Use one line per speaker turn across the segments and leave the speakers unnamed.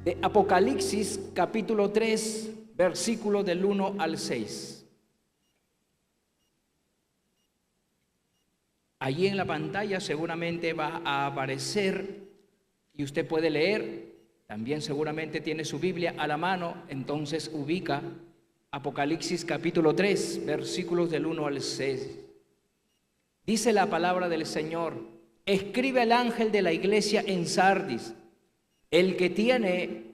de Apocalipsis capítulo 3, versículos del 1 al 6. Allí en la pantalla seguramente va a aparecer y usted puede leer. También seguramente tiene su Biblia a la mano, entonces ubica Apocalipsis capítulo 3, versículos del 1 al 6. Dice la palabra del Señor: escribe al ángel de la iglesia en Sardis, el que tiene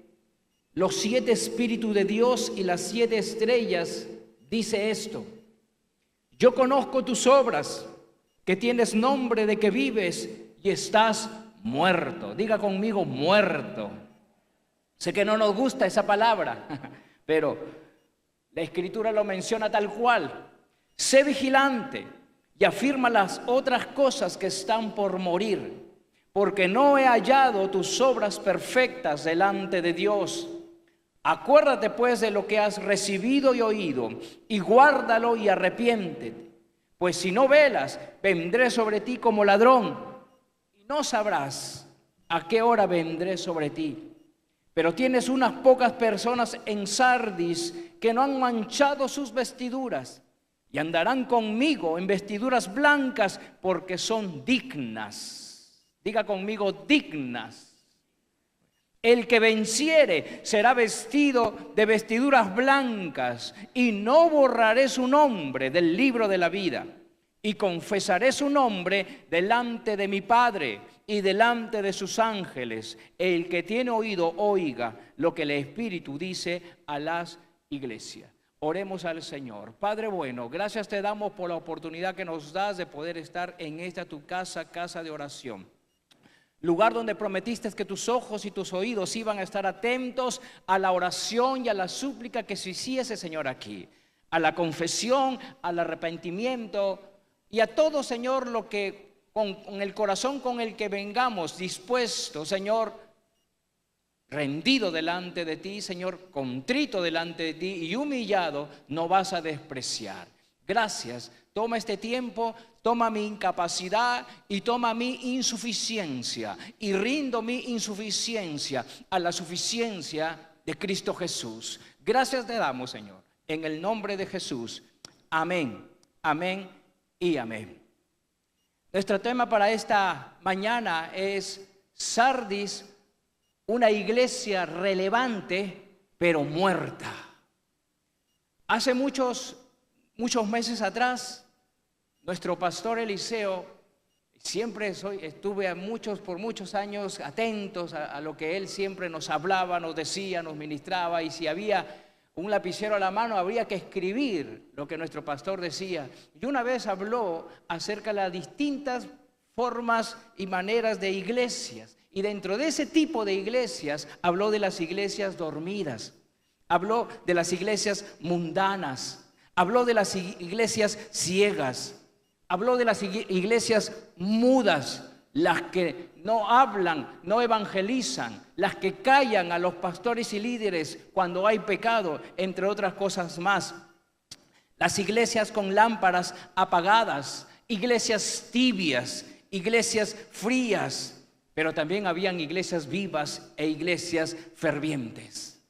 los 7 espíritus de Dios y las 7 estrellas, dice esto: yo conozco tus obras, que tienes nombre de que vives y estás muerto. Diga conmigo, muerto. Sé que no nos gusta esa palabra, pero la Escritura lo menciona tal cual. Sé vigilante y afirma las otras cosas que están por morir, porque no he hallado tus obras perfectas delante de Dios. Acuérdate pues de lo que has recibido y oído, y guárdalo y arrepiéntete. Pues si no velas, vendré sobre ti como ladrón, y no sabrás a qué hora vendré sobre ti. Pero tienes unas pocas personas en Sardis que no han manchado sus vestiduras, y andarán conmigo en vestiduras blancas, porque son dignas. Diga conmigo, dignas. El que venciere será vestido de vestiduras blancas, y no borraré su nombre del libro de la vida, y confesaré su nombre delante de mi Padre y delante de sus ángeles. El que tiene oído, oiga lo que el Espíritu dice a las iglesias. Oremos al Señor. Padre bueno, gracias te damos por la oportunidad que nos das de poder estar en esta tu casa, casa de oración. Lugar donde prometiste que tus ojos y tus oídos iban a estar atentos a la oración y a la súplica que se hiciese, Señor, aquí. A la confesión, al arrepentimiento y a todo, Señor, lo que con el corazón con el que vengamos dispuesto, Señor, rendido delante de ti, Señor, contrito delante de ti y humillado, no vas a despreciar. Gracias. Toma este tiempo, toma mi incapacidad y toma mi insuficiencia, y rindo mi insuficiencia a la suficiencia de Cristo Jesús. Gracias te damos, Señor, en el nombre de Jesús. Amén, amén y amén. Nuestro tema para esta mañana es Sardis, una iglesia relevante pero muerta. Hace muchos meses atrás, nuestro pastor Eliseo, siempre estuve por muchos años atentos a lo que él siempre nos hablaba, nos decía, nos ministraba, y si había un lapicero a la mano habría que escribir lo que nuestro pastor decía. Y una vez habló acerca de las distintas formas y maneras de iglesias, y dentro de ese tipo de iglesias habló de las iglesias dormidas, habló de las iglesias mundanas, habló de las iglesias ciegas, habló de las iglesias mudas, las que no hablan, no evangelizan, las que callan a los pastores y líderes cuando hay pecado, entre otras cosas más. Las iglesias con lámparas apagadas, iglesias tibias, iglesias frías, pero también habían iglesias vivas e iglesias fervientes.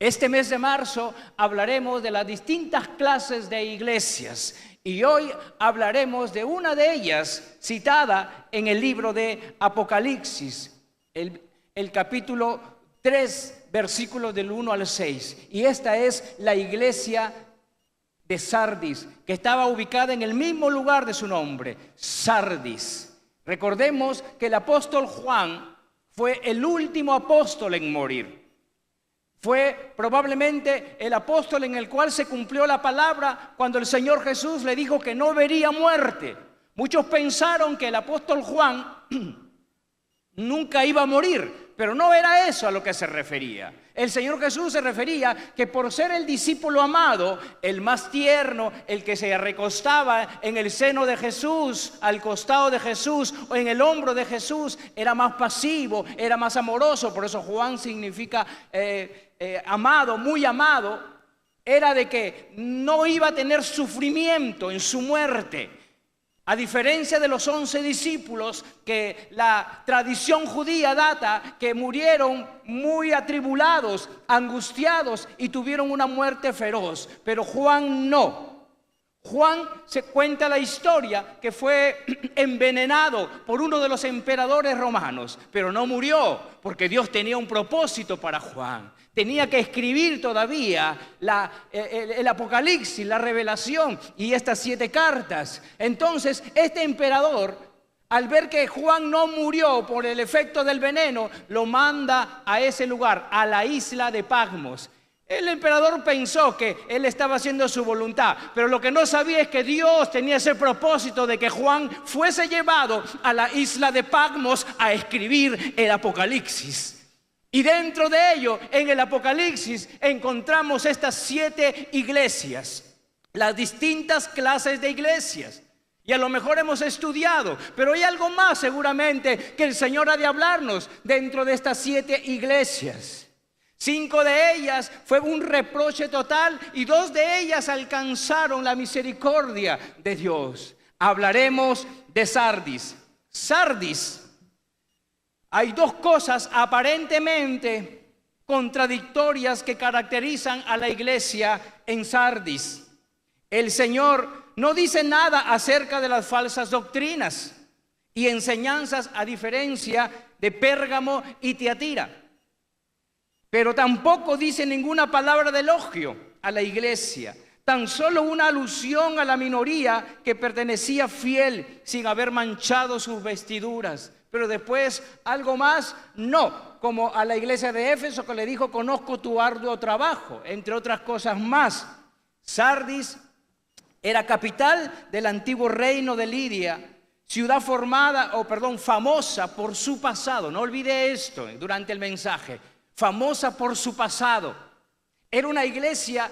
Este mes de marzo hablaremos de las distintas clases de iglesias, y hoy hablaremos de una de ellas citada en el libro de Apocalipsis, el capítulo 3, versículos del 1 al 6. Y esta es la iglesia de Sardis, que estaba ubicada en el mismo lugar de su nombre, Sardis. Recordemos que el apóstol Juan fue el último apóstol en morir. Fue probablemente el apóstol en el cual se cumplió la palabra cuando el Señor Jesús le dijo que no vería muerte. Muchos pensaron que el apóstol Juan nunca iba a morir, pero no era eso a lo que se refería. El Señor Jesús se refería que por ser el discípulo amado, el más tierno, el que se recostaba en el seno de Jesús, al costado de Jesús o en el hombro de Jesús, era más pasivo, era más amoroso. Por eso Juan significa amado, muy amado. Era de que no iba a tener sufrimiento en su muerte. A diferencia de los 11 discípulos que la tradición judía data que murieron muy atribulados, angustiados y tuvieron una muerte feroz, pero Juan no. Juan se cuenta la historia que fue envenenado por uno de los emperadores romanos, pero no murió porque Dios tenía un propósito para Juan. Tenía que escribir todavía el Apocalipsis, la revelación y estas 7 cartas. Entonces, este emperador, al ver que Juan no murió por el efecto del veneno, lo manda a ese lugar, a la isla de Patmos. El emperador pensó que él estaba haciendo su voluntad, pero lo que no sabía es que Dios tenía ese propósito de que Juan fuese llevado a la isla de Patmos a escribir el Apocalipsis. Y dentro de ello, en el Apocalipsis, encontramos estas 7 iglesias, las distintas clases de iglesias. Y a lo mejor hemos estudiado, pero hay algo más seguramente que el Señor ha de hablarnos dentro de estas 7 iglesias. 5 de ellas fue un reproche total y 2 de ellas alcanzaron la misericordia de Dios. Hablaremos de Sardis. Sardis. Hay 2 cosas aparentemente contradictorias que caracterizan a la iglesia en Sardis. El Señor no dice nada acerca de las falsas doctrinas y enseñanzas, a diferencia de Pérgamo y Tiatira. Pero tampoco dice ninguna palabra de elogio a la iglesia. Tan solo una alusión a la minoría que pertenecía fiel sin haber manchado sus vestiduras. Pero después, algo más, no, como a la iglesia de Éfeso que le dijo: conozco tu arduo trabajo, entre otras cosas más. Sardis era capital del antiguo reino de Lidia, ciudad famosa por su pasado. No olvide esto durante el mensaje, famosa por su pasado. Era una iglesia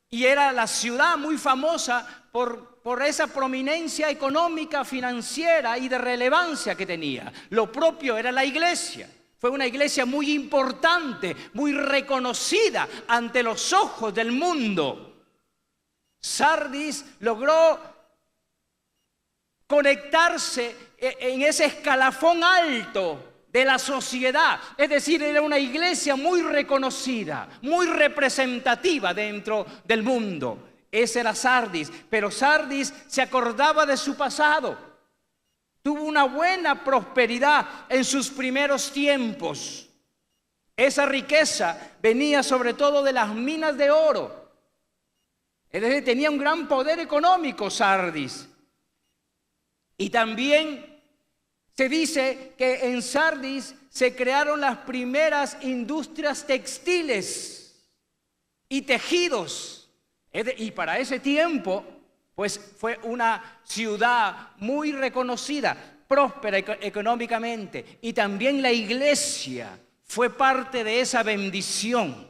y era la ciudad muy famosa por esa prominencia económica, financiera y de relevancia que tenía. Lo propio era la iglesia. Fue una iglesia muy importante, muy reconocida ante los ojos del mundo. Sardis logró conectarse en ese escalafón alto de la sociedad. Es decir, era una iglesia muy reconocida, muy representativa dentro del mundo. Ese era Sardis, pero Sardis se acordaba de su pasado. Tuvo una buena prosperidad en sus primeros tiempos. Esa riqueza venía sobre todo de las minas de oro. Es decir, tenía un gran poder económico Sardis. Y también se dice que en Sardis se crearon las primeras industrias textiles y tejidos. Y para ese tiempo, pues fue una ciudad muy reconocida, próspera económicamente. Y también la iglesia fue parte de esa bendición.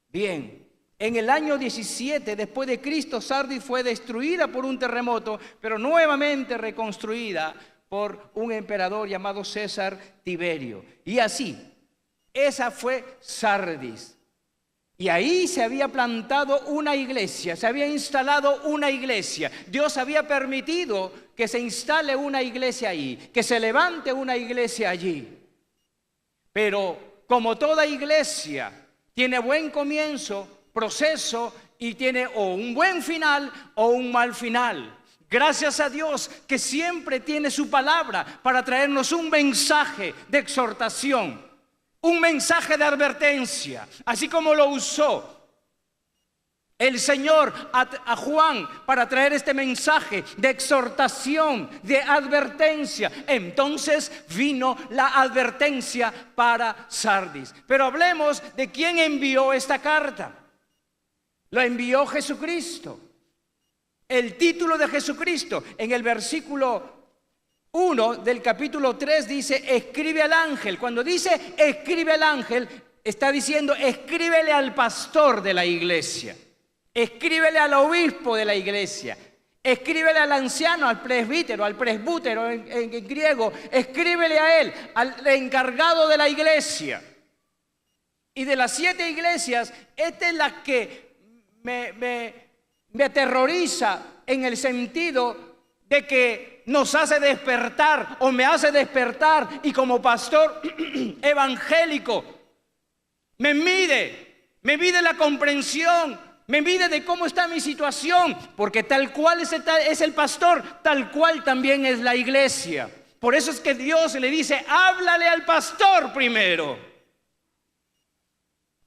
Bien, en el año 17 después de Cristo, Sardis fue destruida por un terremoto, pero nuevamente reconstruida por un emperador llamado César Tiberio. Y así, esa fue Sardis. Y ahí se había plantado una iglesia, se había instalado una iglesia. Dios había permitido que se instale una iglesia ahí, que se levante una iglesia allí. Pero como toda iglesia tiene buen comienzo, proceso y tiene o un buen final o un mal final. Gracias a Dios que siempre tiene su palabra para traernos un mensaje de exhortación, un mensaje de advertencia, así como lo usó el Señor a Juan para traer este mensaje de exhortación, de advertencia. Entonces vino la advertencia para Sardis. Pero hablemos de quién envió esta carta. La envió Jesucristo. El título de Jesucristo en el versículo 1 del capítulo 3 dice: escribe al ángel. Cuando dice escribe al ángel, está diciendo escríbele al pastor de la iglesia, escríbele al obispo de la iglesia, escríbele al anciano, al presbítero en griego, escríbele a él, al encargado de la iglesia. Y de las 7 iglesias, esta es la que me aterroriza, en el sentido de que nos hace despertar o me hace despertar, y como pastor evangélico me mide la comprensión, me mide de cómo está mi situación, porque tal cual es el pastor, tal cual también es la iglesia. Por eso es que Dios le dice: háblale al pastor primero,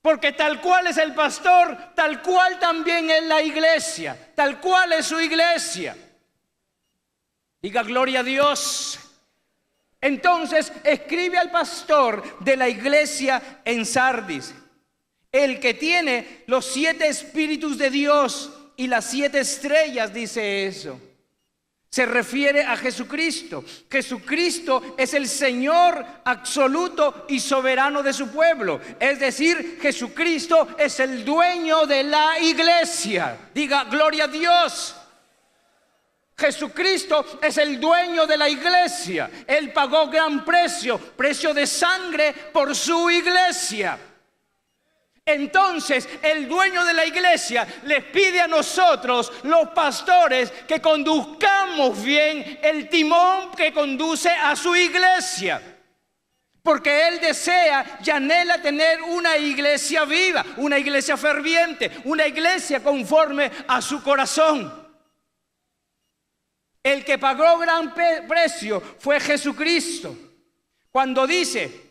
porque tal cual es el pastor, tal cual también es la iglesia, tal cual es su iglesia. Diga gloria a Dios. Entonces escribe al pastor de la iglesia en Sardis, el que tiene los 7 espíritus de Dios y las 7 estrellas, dice eso. Se refiere a Jesucristo. Jesucristo es el Señor absoluto y soberano de su pueblo. Es decir, Jesucristo es el dueño de la iglesia. Diga gloria a Dios. Jesucristo es el dueño de la iglesia. Él pagó gran precio de sangre por su iglesia. Entonces el dueño de la iglesia les pide a nosotros, los pastores, que conduzcamos bien el timón que conduce a su iglesia, porque Él desea y anhela tener una iglesia viva, una iglesia ferviente, una iglesia conforme a su corazón. El que pagó gran precio fue Jesucristo. Cuando dice: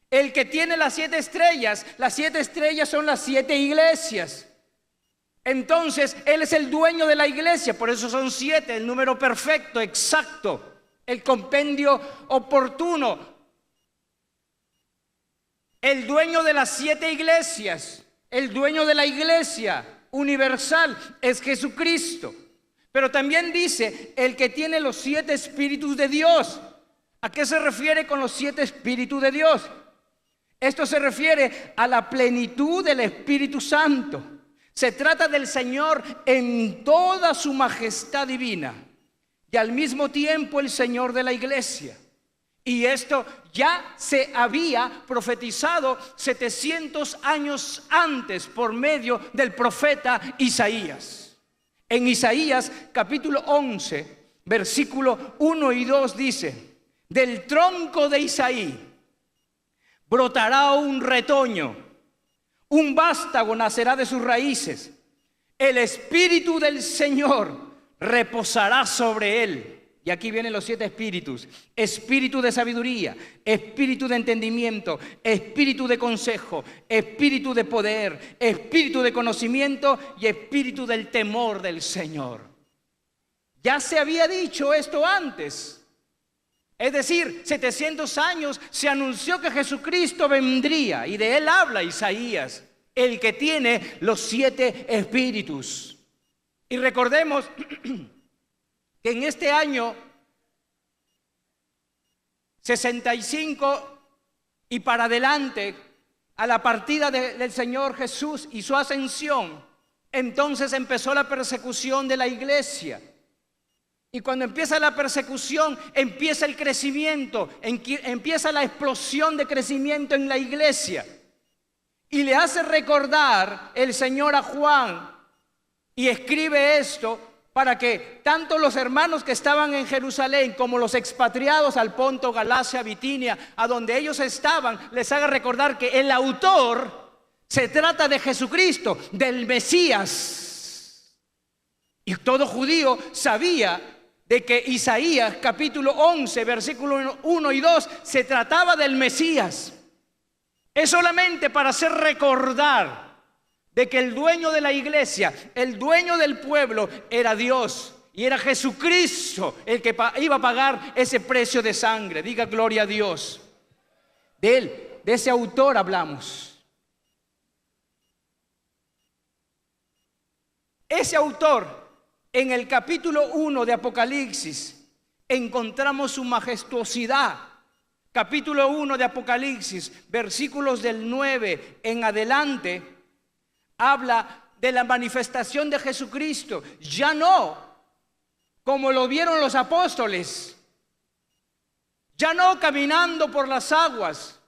el que tiene las 7 estrellas son las 7 iglesias. Entonces Él es el dueño de la iglesia, por eso son 7, el número perfecto, exacto, el compendio oportuno. El dueño de las 7 iglesias, el dueño de la iglesia universal es Jesucristo. Pero también dice: el que tiene los 7 espíritus de Dios. ¿A qué se refiere con los 7 espíritus de Dios? Esto se refiere a la plenitud del Espíritu Santo. Se trata del Señor en toda su majestad divina y al mismo tiempo el Señor de la iglesia. Y esto ya se había profetizado 700 años antes por medio del profeta Isaías. En Isaías capítulo 11, versículo 1 y 2 dice: del tronco de Isaí brotará un retoño, un vástago nacerá de sus raíces. El Espíritu del Señor reposará sobre él. Y aquí vienen los 7 espíritus: espíritu de sabiduría, espíritu de entendimiento, espíritu de consejo, espíritu de poder, espíritu de conocimiento y espíritu del temor del Señor. Ya se había dicho esto antes. Es decir, 700 años se anunció que Jesucristo vendría, y de él habla Isaías, el que tiene los 7 espíritus. Y recordemos que en este año 65 y para adelante, a la partida del Señor Jesús y su ascensión, entonces empezó la persecución de la iglesia. Y cuando empieza la persecución, empieza el crecimiento, empieza la explosión de crecimiento en la iglesia. Y le hace recordar el Señor a Juan, y escribe esto para que tanto los hermanos que estaban en Jerusalén como los expatriados al Ponto, Galacia, Bitinia, a donde ellos estaban, les haga recordar que el autor se trata de Jesucristo, del Mesías. Y todo judío sabía de que Isaías capítulo 11, versículos 1 y 2 se trataba del Mesías. Es solamente para hacer recordar de que el dueño de la iglesia, el dueño del pueblo era Dios, y era Jesucristo el que iba a pagar ese precio de sangre. Diga gloria a Dios. De él, de ese autor hablamos. Ese autor, en el capítulo 1 de Apocalipsis, encontramos su majestuosidad. Capítulo 1 de Apocalipsis, versículos del 9 en adelante, habla de la manifestación de Jesucristo. Ya no como lo vieron los apóstoles, ya no caminando por las aguas,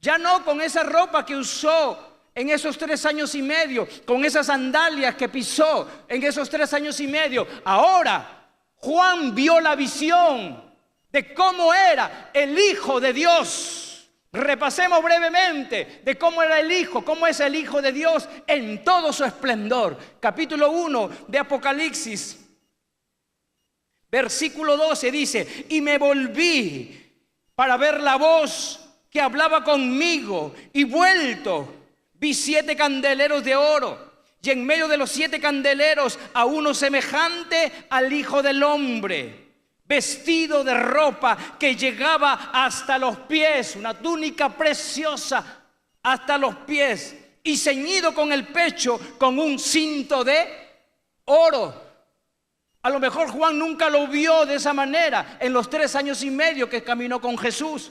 ya no con esa ropa que usó en esos 3 años y medio, con esas sandalias que pisó en esos 3 años y medio. Ahora Juan vio la visión de cómo era el Hijo de Dios. Repasemos brevemente de cómo era el Hijo, cómo es el Hijo de Dios en todo su esplendor. Capítulo 1 de Apocalipsis, versículo 12 dice: y me volví para ver la voz que hablaba conmigo, y vuelto vi 7 candeleros de oro, y en medio de los 7 candeleros a uno semejante al Hijo del Hombre, vestido de ropa que llegaba hasta los pies, una túnica preciosa hasta los pies, y ceñido con el pecho con un cinto de oro. A lo mejor Juan nunca lo vio de esa manera en los 3 años y medio que caminó con Jesús.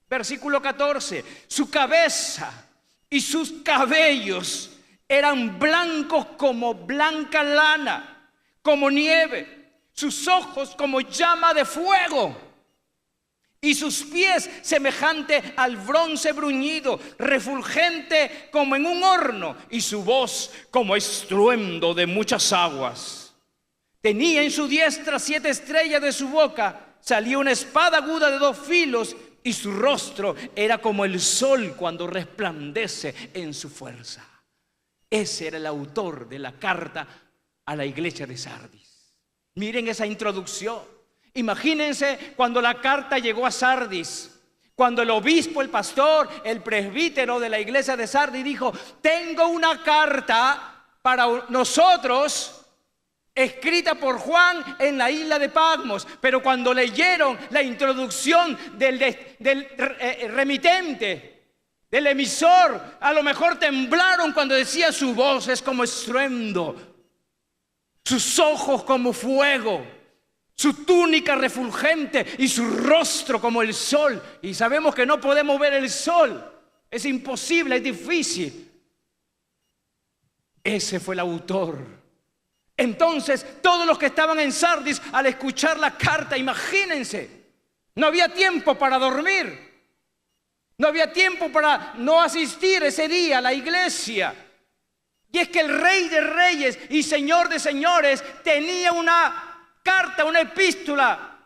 Versículo 14: su cabeza y sus cabellos eran blancos como blanca lana, como nieve, sus ojos como llama de fuego, y sus pies semejante al bronce bruñido, refulgente como en un horno, y su voz como estruendo de muchas aguas. Tenía en su diestra 7 estrellas, de su boca salía una espada aguda de 2 filos, y su rostro era como el sol cuando resplandece en su fuerza. Ese era el autor de la carta a la iglesia de Sardis. Miren esa introducción. Imagínense cuando la carta llegó a Sardis, cuando el obispo, el pastor, el presbítero de la iglesia de Sardis dijo: tengo una carta para nosotros, escrita por Juan en la isla de Patmos. Pero cuando leyeron la introducción del remitente, del emisor, a lo mejor temblaron cuando decía: su voz es como estruendo, sus ojos como fuego, su túnica refulgente y su rostro como el sol. Y sabemos que no podemos ver el sol, es imposible, es difícil. Ese fue el autor. Entonces todos los que estaban en Sardis, al escuchar la carta, imagínense, no había tiempo para dormir, no había tiempo para no asistir ese día a la iglesia. Y es que el Rey de Reyes y Señor de Señores tenía una carta, una epístola,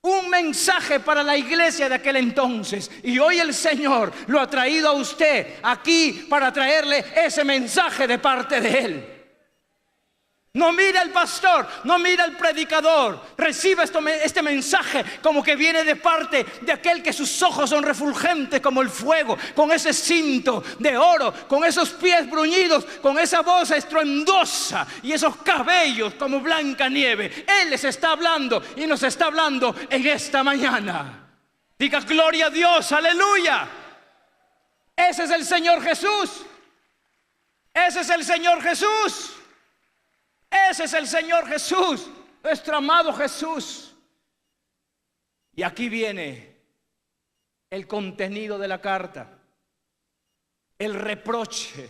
un mensaje para la iglesia de aquel entonces. Y hoy el Señor lo ha traído a usted aquí para traerle ese mensaje de parte de Él. No mira al pastor, no mira al predicador. Reciba este mensaje como que viene de parte de aquel que sus ojos son refulgentes como el fuego, con ese cinto de oro, con esos pies bruñidos, con esa voz estruendosa y esos cabellos como blanca nieve. Él les está hablando y nos está hablando en esta mañana. Diga gloria a Dios, aleluya. Ese es el Señor Jesús. Ese es el Señor Jesús. Ese es el Señor Jesús, nuestro amado Jesús. Y aquí viene el contenido de la carta, el reproche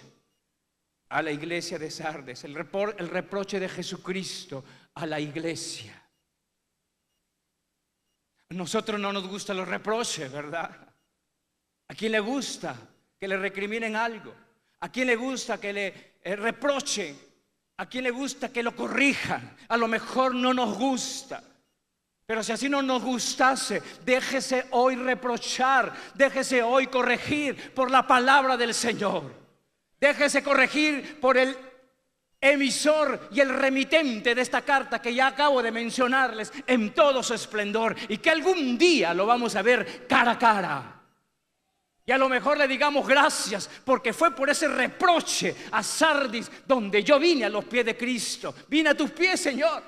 a la iglesia de Sardes, el reproche de Jesucristo a la iglesia. A nosotros no nos gustan los reproches, ¿verdad? ¿A quién le gusta que le recriminen algo? ¿A quién le gusta que le reprochen? ¿A quién le gusta que lo corrijan? A lo mejor no nos gusta. Pero si así no nos gustase, déjese hoy reprochar, déjese hoy corregir por la palabra del Señor. Déjese corregir por el emisor y el remitente de esta carta que ya acabo de mencionarles en todo su esplendor, y que algún día lo vamos a ver cara a cara. Y a lo mejor le digamos gracias porque fue por ese reproche a Sardis donde yo vine a los pies de Cristo. Vine a tus pies, Señor.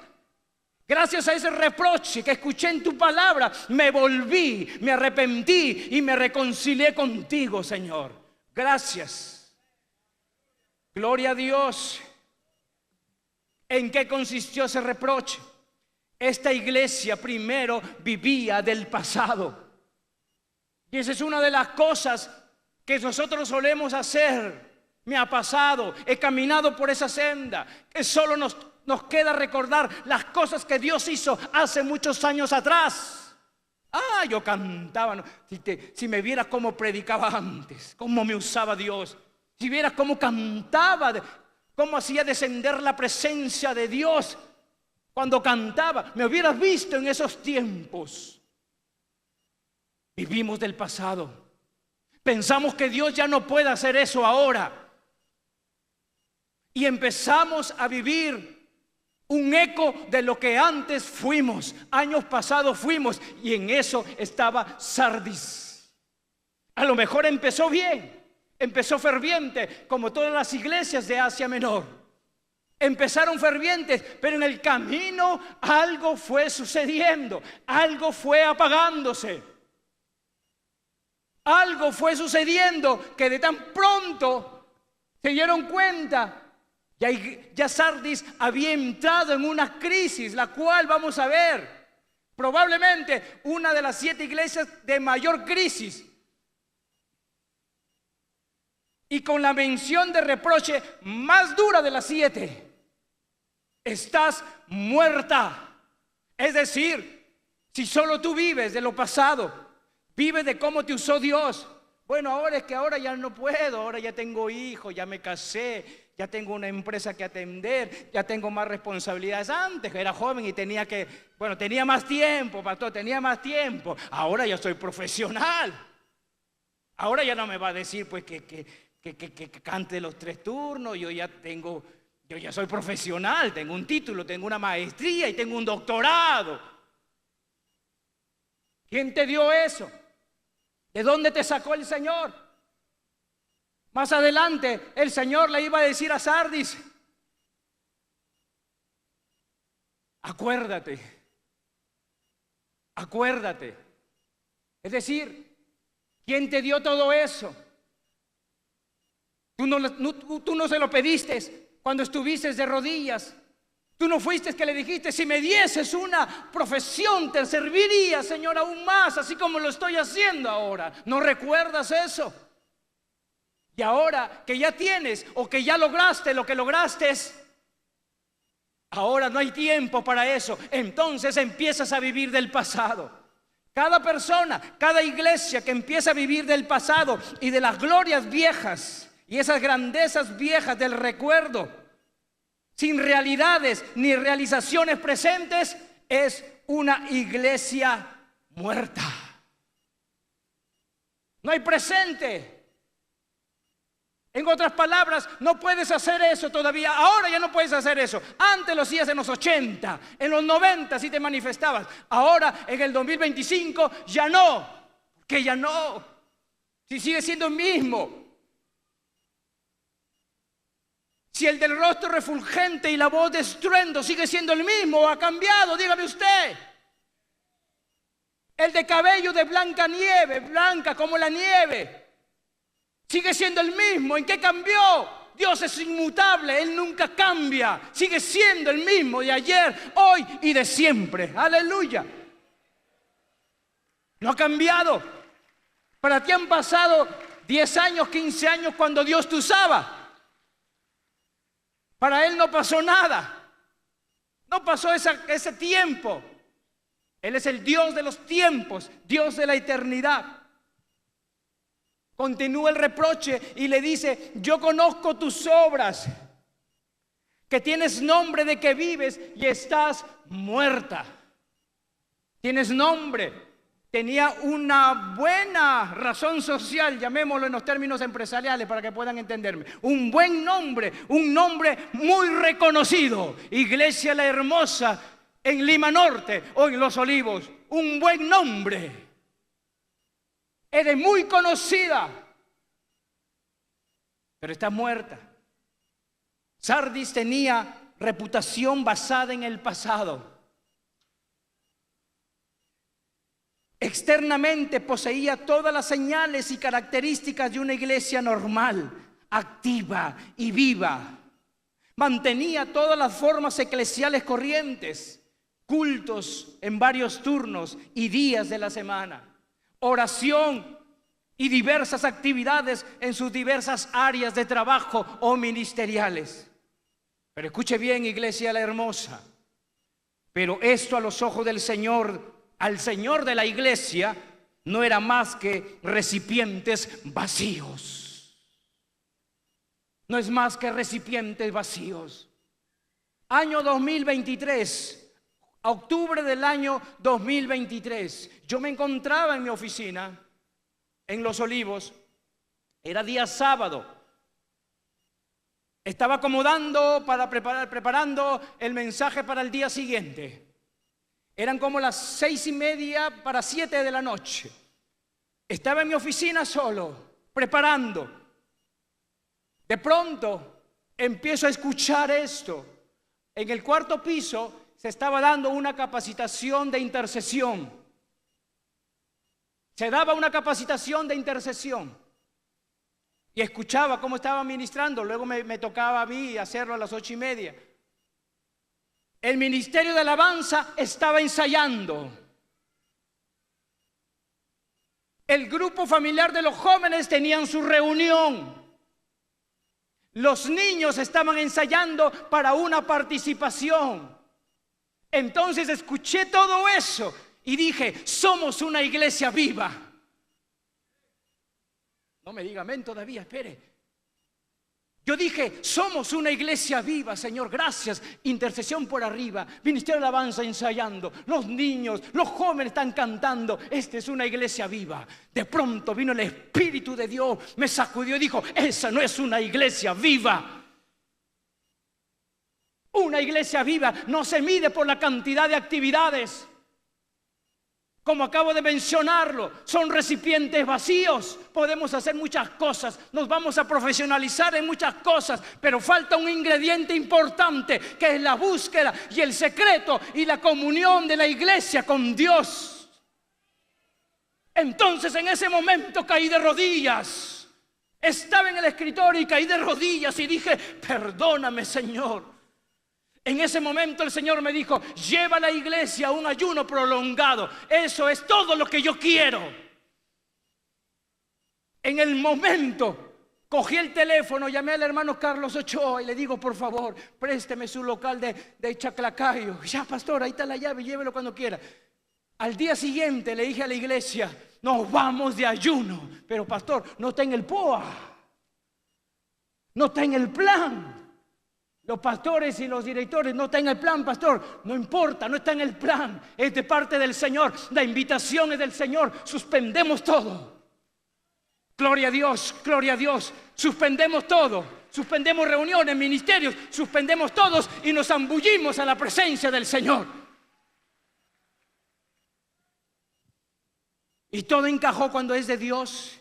Gracias a ese reproche que escuché en tu palabra, me volví, me arrepentí y me reconcilié contigo, Señor. Gracias. Gloria a Dios. ¿En qué consistió ese reproche? Esta iglesia primero vivía del pasado. Y esa es una de las cosas que nosotros solemos hacer. Me ha pasado, he caminado por esa senda, que solo nos queda recordar las cosas que Dios hizo hace muchos años atrás. Yo cantaba, ¿no? Si me vieras cómo predicaba antes, cómo me usaba Dios, si vieras cómo cantaba, cómo hacía descender la presencia de Dios. cuando cantaba, me hubieras visto en esos tiempos. Vivimos del pasado. Pensamos que Dios ya no puede hacer eso ahora. Y empezamos a vivir un eco de lo que antes fuimos, años pasados fuimos, y en eso estaba Sardis. A lo mejor empezó bien, empezó ferviente, como todas las iglesias de Asia Menor. Empezaron fervientes, pero en el camino algo fue sucediendo, algo fue apagándose. Algo fue sucediendo que de tan pronto se dieron cuenta. Ya Sardis había entrado en una crisis, la cual vamos a ver. Probablemente una de las 7 iglesias de mayor crisis. Y con la mención de reproche más dura de las 7. Estás muerta. Es decir, si solo tú vives de lo pasado, vives de cómo te usó Dios. Bueno, ahora es que ahora ya no puedo, ahora ya tengo hijos, ya me casé, ya tengo una empresa que atender, ya tengo más responsabilidades. Antes era joven y tenía más tiempo, pastor, tenía más tiempo. Ahora ya soy profesional. Ahora ya no me va a decir pues que cante los 3 turnos. Yo ya soy profesional, tengo un título, tengo una maestría y tengo un doctorado. ¿Quién te dio eso? ¿De dónde te sacó el Señor? Más adelante el Señor le iba a decir a Sardis: acuérdate. Es decir, ¿quién te dio todo eso? Tú no se lo pediste cuando estuviste de rodillas. Tú no fuiste que le dijiste: si me dieses una profesión te serviría, Señor, aún más, así como lo estoy haciendo ahora. ¿No recuerdas eso? Y ahora que ya tienes o que ya lograste lo que lograste, ahora no hay tiempo para eso. Entonces empiezas a vivir del pasado. Cada persona, cada iglesia que empieza a vivir del pasado y de las glorias viejas y esas grandezas viejas del recuerdo, sin realidades ni realizaciones presentes, es una iglesia muerta. No hay presente. En otras palabras, no puedes hacer eso todavía. Ahora ya no puedes hacer eso. Antes lo hacías en los 80, en los 90 sí te manifestabas. Ahora en el 2025 ya no. Que ya no. Si sigue siendo el mismo. Si el del rostro refulgente y la voz de estruendo sigue siendo el mismo o ha cambiado, dígame usted. El de cabello de blanca nieve, blanca como la nieve, sigue siendo el mismo. ¿En qué cambió? Dios es inmutable, Él nunca cambia. Sigue siendo el mismo de ayer, hoy y de siempre. Aleluya. No ha cambiado. Para ti han pasado 10 años, 15 años cuando Dios te usaba. Para Él no pasó nada. No pasó ese tiempo. Él es el Dios de los tiempos, Dios de la eternidad. Continúa el reproche y le dice: yo conozco tus obras, que tienes nombre de que vives y estás muerta. Tienes nombre. Tenía una buena razón social, llamémoslo en los términos empresariales para que puedan entenderme. Un buen nombre, un nombre muy reconocido. Iglesia La Hermosa en Lima Norte o en Los Olivos. Un buen nombre. Eres muy conocida, pero estás muerta. Sardis tenía reputación basada en el pasado. Externamente poseía todas las señales y características de una iglesia normal, activa y viva. Mantenía todas las formas eclesiales corrientes, cultos en varios turnos y días de la semana, oración y diversas actividades en sus diversas áreas de trabajo o ministeriales. Pero escuche bien, Iglesia La Hermosa, pero esto a los ojos del Señor, al Señor de la iglesia, no era más que recipientes vacíos. No es más que recipientes vacíos. Año 2023, a octubre del año 2023. Yo me encontraba en mi oficina, en Los Olivos. Era día sábado. Estaba acomodando para preparando el mensaje para el día siguiente. Eran como las 6:30 para 7 de la noche. Estaba en mi oficina solo, preparando. De pronto empiezo a escuchar esto. En el cuarto piso se estaba dando una capacitación de intercesión. Se daba una capacitación de intercesión. Y escuchaba cómo estaba ministrando. Luego me tocaba a mí hacerlo a las 8:30. El ministerio de alabanza estaba ensayando. El grupo familiar de los jóvenes tenían su reunión. Los niños estaban ensayando para una participación. Entonces escuché todo eso y dije, somos una iglesia viva. No me diga amén todavía, espere. Yo dije, somos una iglesia viva, Señor, gracias. Intercesión por arriba, ministerio de alabanza ensayando, los niños, los jóvenes están cantando. Esta es una iglesia viva. De pronto vino el Espíritu de Dios, me sacudió y dijo, esa no es una iglesia viva. Una iglesia viva no se mide por la cantidad de actividades. Como acabo de mencionarlo, son recipientes vacíos. Podemos hacer muchas cosas, nos vamos a profesionalizar en muchas cosas, pero falta un ingrediente importante, que es la búsqueda y el secreto y la comunión de la iglesia con Dios. Entonces en ese momento caí de rodillas. Estaba en el escritorio y caí de rodillas y dije, perdóname, Señor. En ese momento el Señor me dijo, lleva a la iglesia a un ayuno prolongado. Eso es todo lo que yo quiero. En el momento cogí el teléfono, llamé al hermano Carlos Ochoa y le digo, por favor, présteme su local de Chaclacayo. Ya, pastor, ahí está la llave, llévelo cuando quiera. Al día siguiente le dije a la iglesia, nos vamos de ayuno. Pero pastor, no está en el POA, no está en el plan. Los pastores y los directores no están en el plan, pastor. No importa, no está en el plan. Es de parte del Señor. La invitación es del Señor. Suspendemos todo. Gloria a Dios, gloria a Dios. Suspendemos todo. Suspendemos reuniones, ministerios. Suspendemos todos y nos zambullimos a la presencia del Señor. Y todo encajó cuando es de Dios.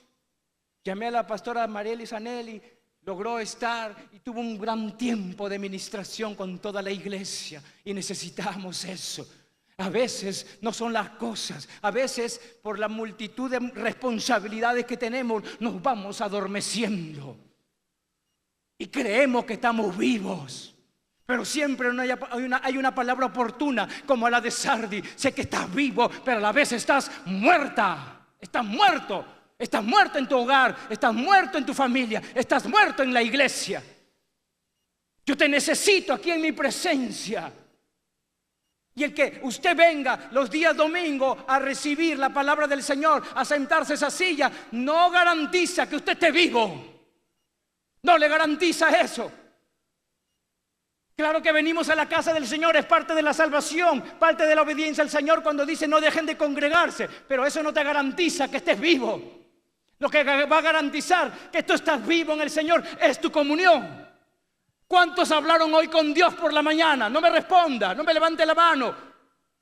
Llamé a la pastora Marieli Zanelli. Logró estar y tuvo un gran tiempo de ministración con toda la iglesia. Y necesitamos eso. A veces no son las cosas. A veces por la multitud de responsabilidades que tenemos nos vamos adormeciendo. Y creemos que estamos vivos. Pero siempre hay una palabra oportuna como la de Sardi. Sé que estás vivo, pero a la vez estás muerta. Estás muerto. Estás muerto en tu hogar, estás muerto en tu familia, estás muerto en la iglesia. Yo te necesito aquí en mi presencia. Y el que usted venga los días domingos a recibir la palabra del Señor, a sentarse a esa silla, no garantiza que usted esté vivo. No le garantiza eso. Claro que venimos a la casa del Señor, es parte de la salvación, parte de la obediencia al Señor cuando dice no dejen de congregarse, pero eso no te garantiza que estés vivo. Lo que va a garantizar que tú estás vivo en el Señor es tu comunión. ¿Cuántos hablaron hoy con Dios por la mañana? No me responda, no me levante la mano.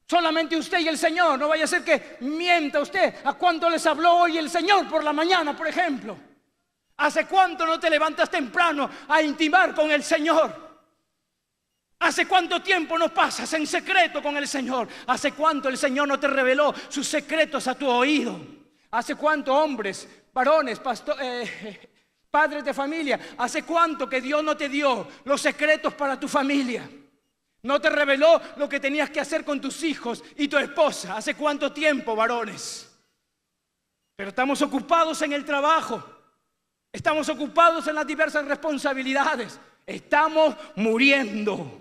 Solamente usted y el Señor. No vaya a ser que mienta usted. ¿A cuánto les habló hoy el Señor por la mañana, por ejemplo? ¿Hace cuánto no te levantas temprano a intimar con el Señor? ¿Hace cuánto tiempo no pasas en secreto con el Señor? ¿Hace cuánto el Señor no te reveló sus secretos a tu oído? ¿Hace cuánto hombres, varones, padres de familia, hace cuánto que Dios no te dio los secretos para tu familia? ¿No te reveló lo que tenías que hacer con tus hijos y tu esposa? ¿Hace cuánto tiempo, varones? Pero estamos ocupados en el trabajo. Estamos ocupados en las diversas responsabilidades. Estamos muriendo.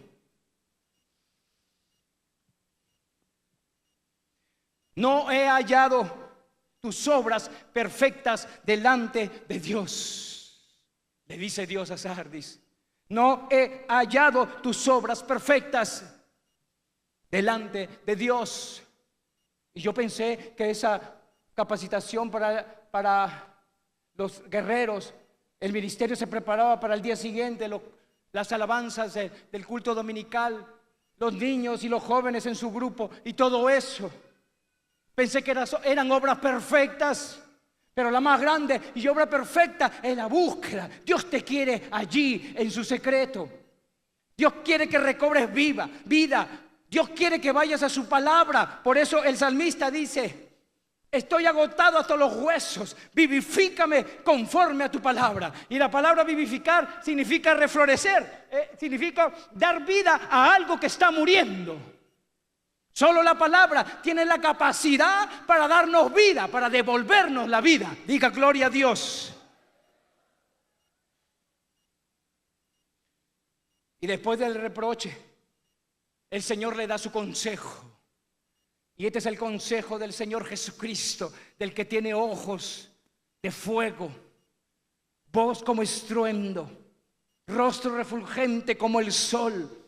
No he hallado tus obras perfectas delante de Dios. Le dice Dios a Sardis. No he hallado tus obras perfectas. delante de Dios. Y yo pensé que esa capacitación para los guerreros, el ministerio se preparaba para el día siguiente, las alabanzas del culto dominical, los niños y los jóvenes en su grupo y todo eso. Pensé que eran obras perfectas, pero la más grande y obra perfecta es la búsqueda. Dios te quiere allí en su secreto. Dios quiere que recobres vida. Dios quiere que vayas a su palabra. Por eso el salmista dice: estoy agotado hasta los huesos, vivifícame conforme a tu palabra. Y la palabra vivificar significa reflorecer, significa dar vida a algo que está muriendo. Solo la palabra tiene la capacidad para darnos vida, para devolvernos la vida. Diga gloria a Dios. Y después del reproche, el Señor le da su consejo. Y este es el consejo del Señor Jesucristo, del que tiene ojos de fuego, voz como estruendo, rostro refulgente como el sol.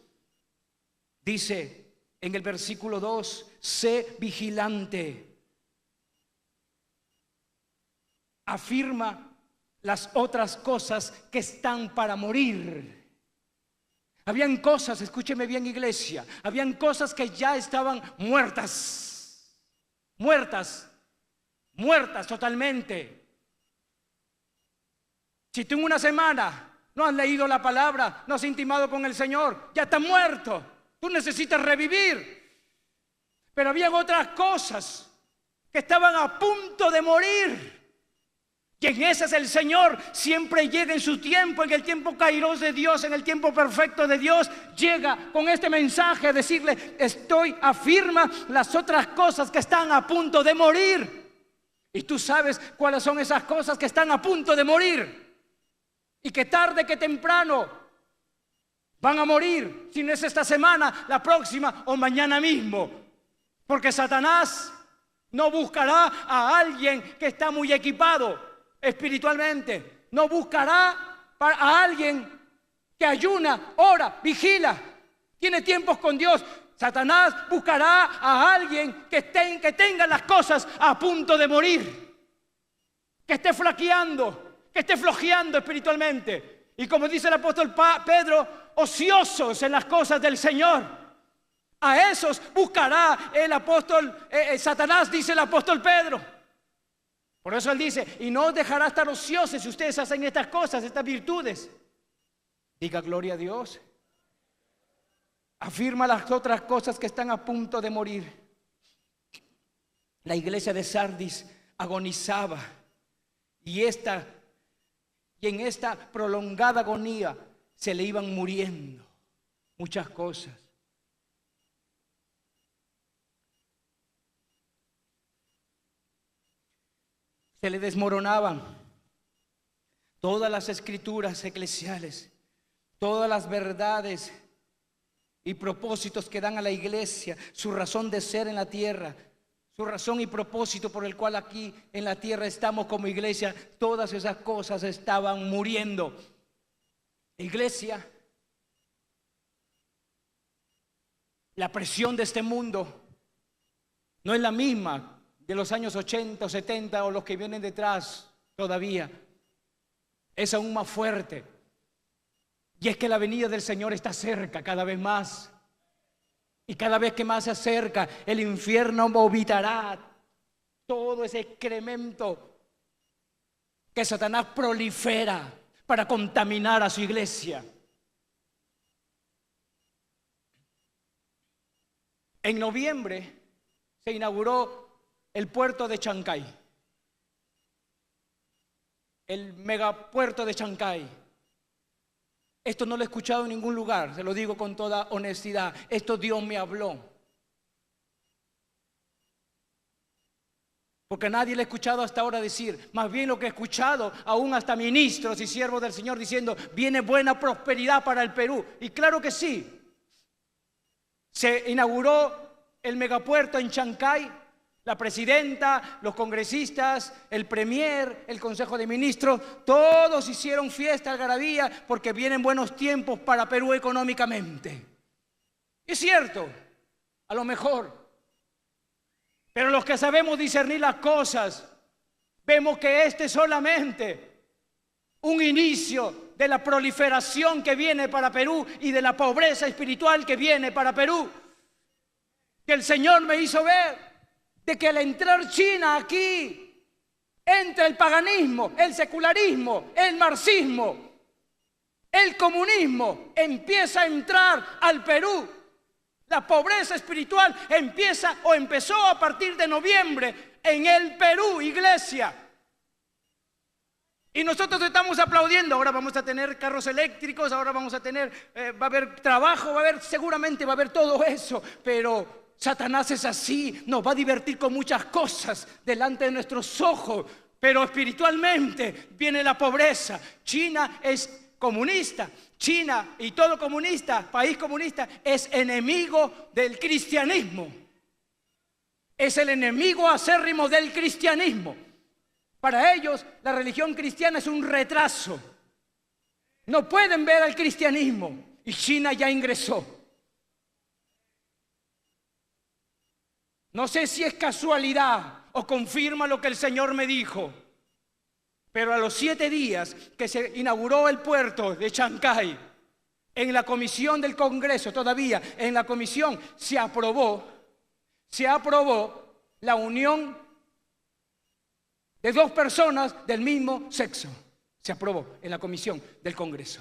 Dice en el versículo 2, sé vigilante. Afirma las otras cosas que están para morir. Habían cosas, escúcheme bien, iglesia, habían cosas que ya estaban muertas totalmente. Si tú en una semana no has leído la palabra, no has intimado con el Señor, ya estás muerto. Tú necesitas revivir. Pero habían otras cosas que estaban a punto de morir. Y en ese es el Señor. Siempre llega en su tiempo, en el tiempo kairos de Dios, en el tiempo perfecto de Dios. Llega con este mensaje a decirle: afirma las otras cosas que están a punto de morir. Y tú sabes cuáles son esas cosas que están a punto de morir. Y que tarde que temprano van a morir. Si no es esta semana, la próxima o mañana mismo. Porque Satanás no buscará a alguien que está muy equipado espiritualmente. No buscará a alguien que ayuna, ora, vigila, tiene tiempos con Dios. Satanás buscará a alguien que tenga las cosas a punto de morir, que esté flaqueando, que esté flojeando espiritualmente. Y como dice el apóstol Pedro, ociosos en las cosas del Señor. A esos buscará el apóstol Satanás, dice el apóstol Pedro. Por eso él dice: y no os dejará estar ociosos si ustedes hacen estas cosas, estas virtudes. Diga gloria a Dios. Afirma las otras cosas que están a punto de morir. La iglesia de Sardis agonizaba, y en esta prolongada agonía se le iban muriendo muchas cosas. Se le desmoronaban todas las escrituras eclesiales, todas las verdades y propósitos que dan a la iglesia, su razón de ser en la tierra, su razón y propósito por el cual aquí en la tierra estamos como iglesia. Todas esas cosas estaban muriendo. Iglesia, la presión de este mundo no es la misma de los años 80 o 70 o los que vienen detrás todavía. Es aún más fuerte. Y es que la venida del Señor está cerca cada vez más. Y cada vez que más se acerca, el infierno vomitará todo ese excremento que Satanás prolifera para contaminar a su iglesia. En noviembre se inauguró el puerto de Chancay, el megapuerto de Chancay. Esto no lo he escuchado en ningún lugar, se lo digo con toda honestidad. Esto Dios me habló. Porque nadie le he escuchado hasta ahora decir. Más bien lo que he escuchado, aún hasta ministros y siervos del Señor diciendo: viene buena prosperidad para el Perú. Y claro que sí. Se inauguró el megapuerto en Chancay. La presidenta, los congresistas, el premier, el consejo de ministros, todos hicieron fiesta, algarabía, porque vienen buenos tiempos para Perú económicamente. Es cierto,
a lo mejor. Pero los que sabemos discernir las cosas, vemos que este es solamente un inicio de la proliferación que viene para Perú y de la pobreza espiritual que viene para Perú. Que el Señor me hizo ver de que al entrar China aquí, entra el paganismo, el secularismo, el marxismo, el comunismo, empieza a entrar al Perú. La pobreza espiritual empieza o empezó a partir de noviembre en el Perú, iglesia. Y nosotros estamos aplaudiendo. Ahora vamos a tener carros eléctricos, ahora vamos a tener, va a haber trabajo, seguramente va a haber todo eso. Pero Satanás es así, nos va a divertir con muchas cosas delante de nuestros ojos. Pero espiritualmente viene la pobreza. China es comunista. China y todo comunista, país comunista, es enemigo del cristianismo. Es el enemigo acérrimo del cristianismo. Para ellos, la religión cristiana es un retraso. No pueden ver al cristianismo. Y China ya ingresó. No sé si es casualidad o confirma lo que el Señor me dijo. Pero a los 7 días que se inauguró el puerto de Chancay, en la comisión del Congreso, todavía en la comisión se aprobó la unión de 2 personas del mismo sexo. Se aprobó en la comisión del Congreso.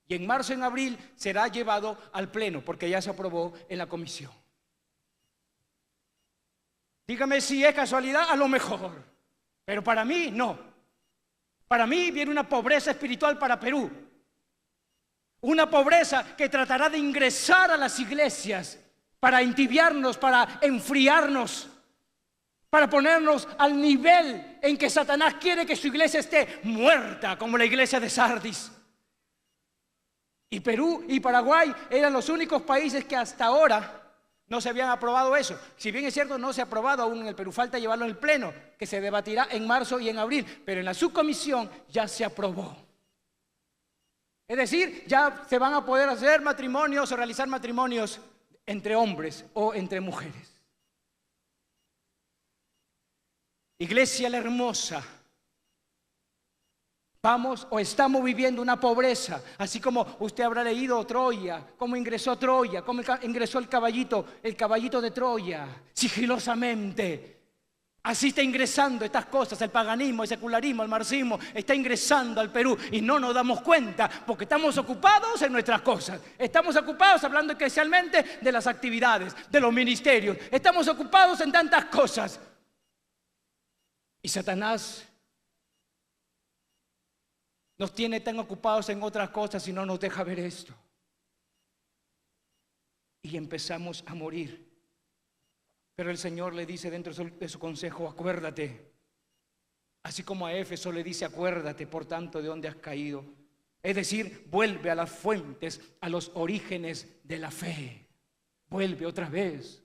Y en marzo, en abril, será llevado al pleno, porque ya se aprobó en la comisión. Dígame si es casualidad, a lo mejor. Pero para mí, no. Para mí viene una pobreza espiritual para Perú. Una pobreza que tratará de ingresar a las iglesias para entibiarnos, para enfriarnos, para ponernos al nivel en que Satanás quiere que su iglesia esté muerta, como la iglesia de Sardis. Y Perú y Paraguay eran los únicos países que hasta ahora no se habían aprobado eso. Si bien es cierto, no se ha aprobado aún en el Perú, falta llevarlo en el pleno, que se debatirá en marzo y en abril, pero en la subcomisión ya se aprobó. Es decir, ya se van a poder hacer matrimonios o realizar matrimonios entre hombres o entre mujeres. Iglesia la hermosa, vamos o estamos viviendo una pobreza, así como usted habrá leído Troya, cómo ingresó Troya, cómo ingresó el caballito de Troya, sigilosamente. Así está ingresando estas cosas, el paganismo, el secularismo, el marxismo, está ingresando al Perú y no nos damos cuenta porque estamos ocupados en nuestras cosas. Estamos ocupados hablando especialmente de las actividades, de los ministerios. Estamos ocupados en tantas cosas. Y Satanás nos tiene tan ocupados en otras cosas y no nos deja ver esto. Y empezamos a morir. Pero el Señor le dice dentro de su consejo, acuérdate. Así como a Éfeso le dice, acuérdate por tanto de dónde has caído. Es decir, vuelve a las fuentes, a los orígenes de la fe. Vuelve otra vez.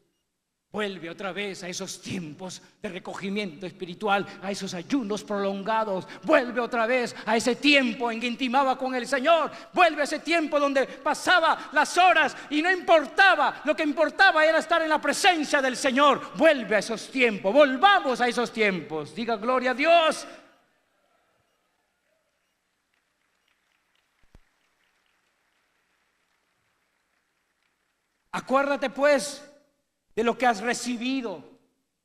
Vuelve otra vez a esos tiempos de recogimiento espiritual, a esos ayunos prolongados. Vuelve otra vez a ese tiempo en que intimaba con el Señor. Vuelve a ese tiempo donde pasaba las horas y no importaba. Lo que importaba era estar en la presencia del Señor. Vuelve a esos tiempos. Volvamos a esos tiempos. Diga gloria a Dios. Acuérdate pues de lo que has recibido,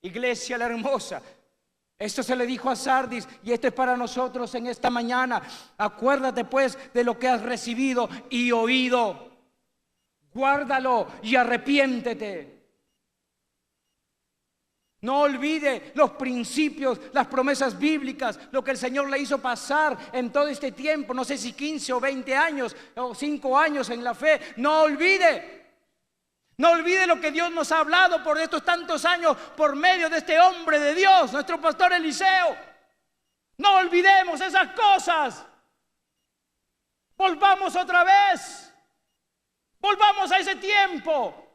iglesia la hermosa. Esto se le dijo a Sardis y esto es para nosotros en esta mañana. Acuérdate pues de lo que has recibido y oído. Guárdalo y arrepiéntete. No olvide los principios, las promesas bíblicas, lo que el Señor le hizo pasar en todo este tiempo. No sé si 15 o 20 años o 5 años en la fe. No olvide. No olvide lo que Dios nos ha hablado por estos tantos años por medio de este hombre de Dios, nuestro pastor Eliseo. No olvidemos esas cosas. Volvamos otra vez. Volvamos a ese tiempo.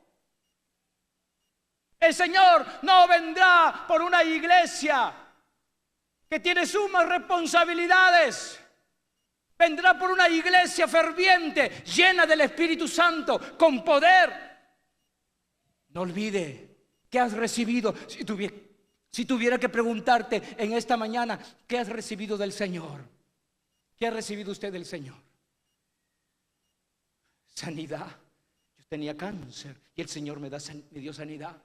El Señor no vendrá por una iglesia que tiene sumas responsabilidades. Vendrá por una iglesia ferviente, llena del Espíritu Santo, con poder. No olvide qué has recibido. Si tuviera que preguntarte en esta mañana, ¿qué has recibido del Señor? ¿Qué ha recibido usted del Señor? Sanidad. Yo tenía cáncer y el Señor me dio sanidad.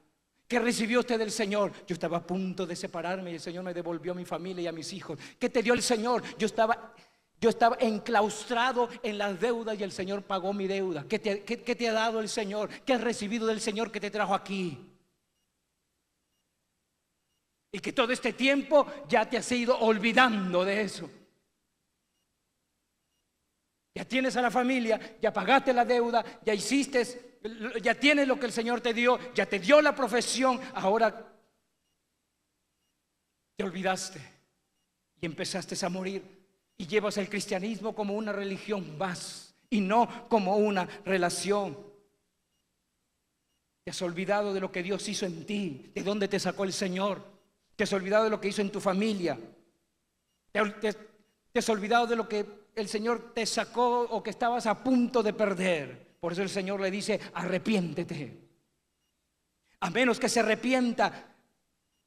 ¿Qué recibió usted del Señor? Yo estaba a punto de separarme y el Señor me devolvió a mi familia y a mis hijos. ¿Qué te dio el Señor? Yo estaba enclaustrado en las deudas y el Señor pagó mi deuda. ¿Qué te ha dado el Señor? ¿Qué has recibido del Señor que te trajo aquí? Y que todo este tiempo ya te has ido olvidando de eso. Ya tienes a la familia, ya pagaste la deuda, ya tienes lo que el Señor te dio, ya te dio la profesión, ahora te olvidaste y empezaste a morir y llevas el cristianismo como una religión más y no como una relación. Te has olvidado de lo que Dios hizo en ti, de dónde te sacó el Señor. Te has olvidado de lo que hizo en tu familia. Te has olvidado de lo que el Señor te sacó o que estabas a punto de perder. Por eso el Señor le dice: arrepiéntete. A menos que se arrepienta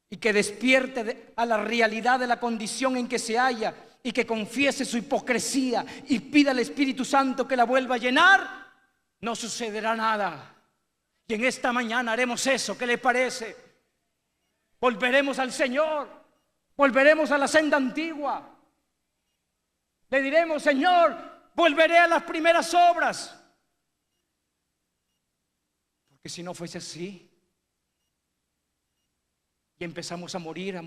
y que despierte a la realidad de la condición en que se halla y que confiese su hipocresía y pida al Espíritu Santo que la vuelva a llenar, no sucederá nada. Y en esta mañana haremos eso. ¿Qué le parece? Volveremos al Señor, volveremos a la senda antigua. Le diremos: Señor, volveré a las primeras obras. Porque si no fuese así y empezamos a morir,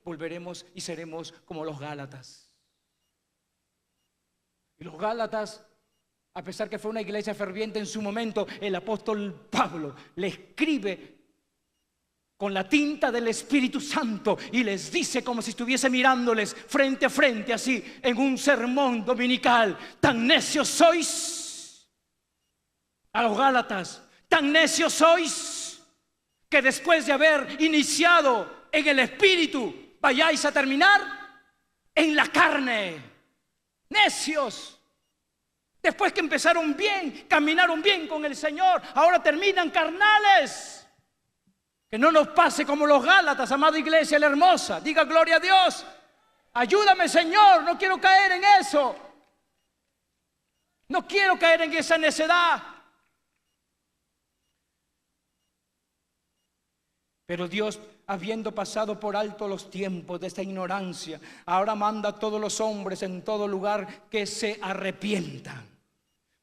volveremos y seremos como los Gálatas. Y los Gálatas, a pesar que fue una iglesia ferviente en su momento, el apóstol Pablo le escribe con la tinta del Espíritu Santo y les dice, como si estuviese mirándoles frente a frente, así en un sermón dominical: tan necios sois. A los Gálatas: tan necios sois, que después de haber iniciado en el Espíritu vayáis a terminar en la carne. Necios. Después que empezaron bien, caminaron bien con el Señor, ahora terminan carnales. Que no nos pase como los Gálatas, amada iglesia, la hermosa. Diga gloria a Dios. Ayúdame, Señor, no quiero caer en eso. No quiero caer en esa necedad. Pero Dios, habiendo pasado por alto los tiempos de esta ignorancia, ahora manda a todos los hombres en todo lugar que se arrepientan.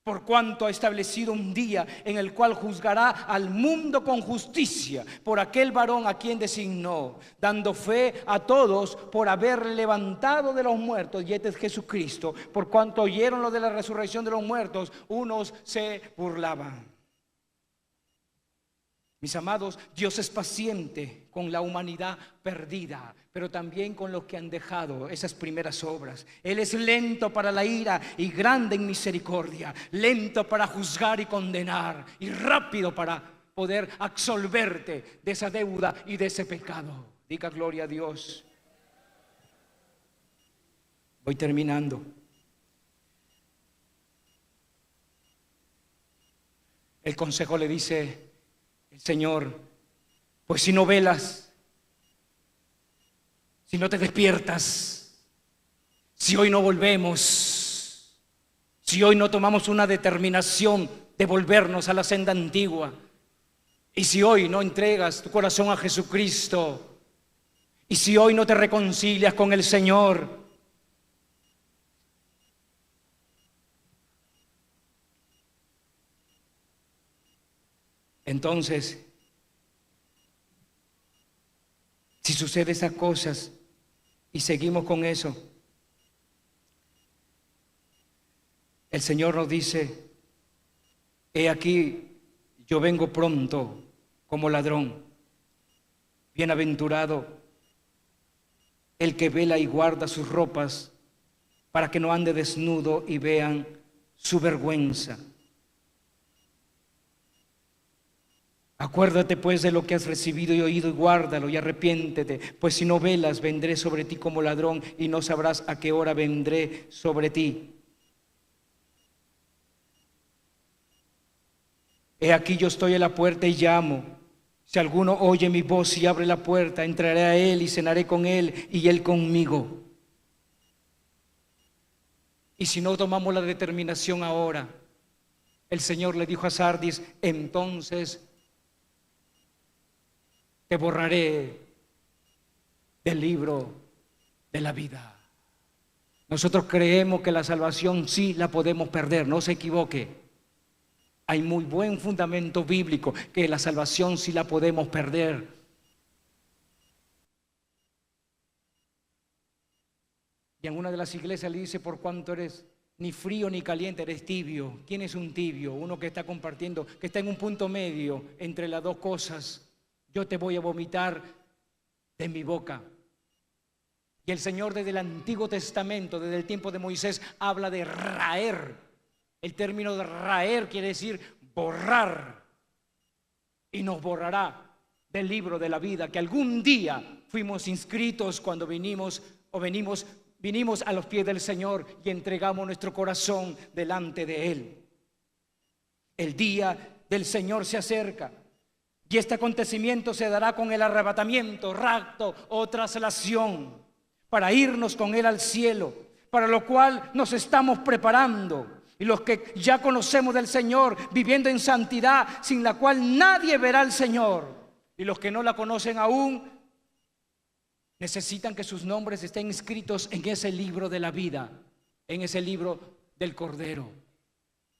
Por cuanto ha establecido un día en el cual juzgará al mundo con justicia por aquel varón a quien designó, dando fe a todos por haber levantado de los muertos, y este es Jesucristo. Por cuanto oyeron lo de la resurrección de los muertos, unos se burlaban. Mis amados, Dios es paciente con la humanidad perdida, pero también con los que han dejado esas primeras obras. Él es lento para la ira y grande en misericordia, lento para juzgar y condenar, y rápido para poder absolverte de esa deuda y de ese pecado. Diga gloria a Dios. Voy terminando. El consejo le dice el Señor: pues si no velas, si no te despiertas, si hoy no volvemos, si hoy no tomamos una determinación de volvernos a la senda antigua, y si hoy no entregas tu corazón a Jesucristo, y si hoy no te reconcilias con el Señor, entonces, si sucede esas cosas y seguimos con eso, el Señor nos dice: he aquí, yo vengo pronto como ladrón. Bienaventurado el que vela y guarda sus ropas, para que no ande desnudo y vean su vergüenza. Acuérdate pues de lo que has recibido y oído, y guárdalo, y arrepiéntete, pues si no velas, vendré sobre ti como ladrón, y no sabrás a qué hora vendré sobre ti. He aquí yo estoy a la puerta y llamo. Si alguno oye mi voz y abre la puerta, entraré a él y cenaré con él y él conmigo. Y si no tomamos la determinación ahora, el Señor le dijo a Sardis, entonces te borraré del libro de la vida. Nosotros creemos que la salvación sí la podemos perder, no se equivoque. Hay muy buen fundamento bíblico que la salvación sí la podemos perder. Y en una de las iglesias le dice, por cuanto eres ni frío ni caliente, eres tibio. ¿Quién es un tibio? Uno que está compartiendo, que está en un punto medio entre las dos cosas. Yo te voy a vomitar de mi boca. Y el Señor desde el Antiguo Testamento, desde el tiempo de Moisés, habla de raer. El término de raer quiere decir borrar. Y nos borrará del libro de la vida que algún día fuimos inscritos cuando vinimos a los pies del Señor y entregamos nuestro corazón delante de Él. El día del Señor se acerca y este acontecimiento se dará con el arrebatamiento, rapto o traslación para irnos con Él al cielo, para lo cual nos estamos preparando. Y los que ya conocemos del Señor, viviendo en santidad, sin la cual nadie verá al Señor. Y los que no la conocen aún, necesitan que sus nombres estén inscritos en ese libro de la vida, en ese libro del Cordero.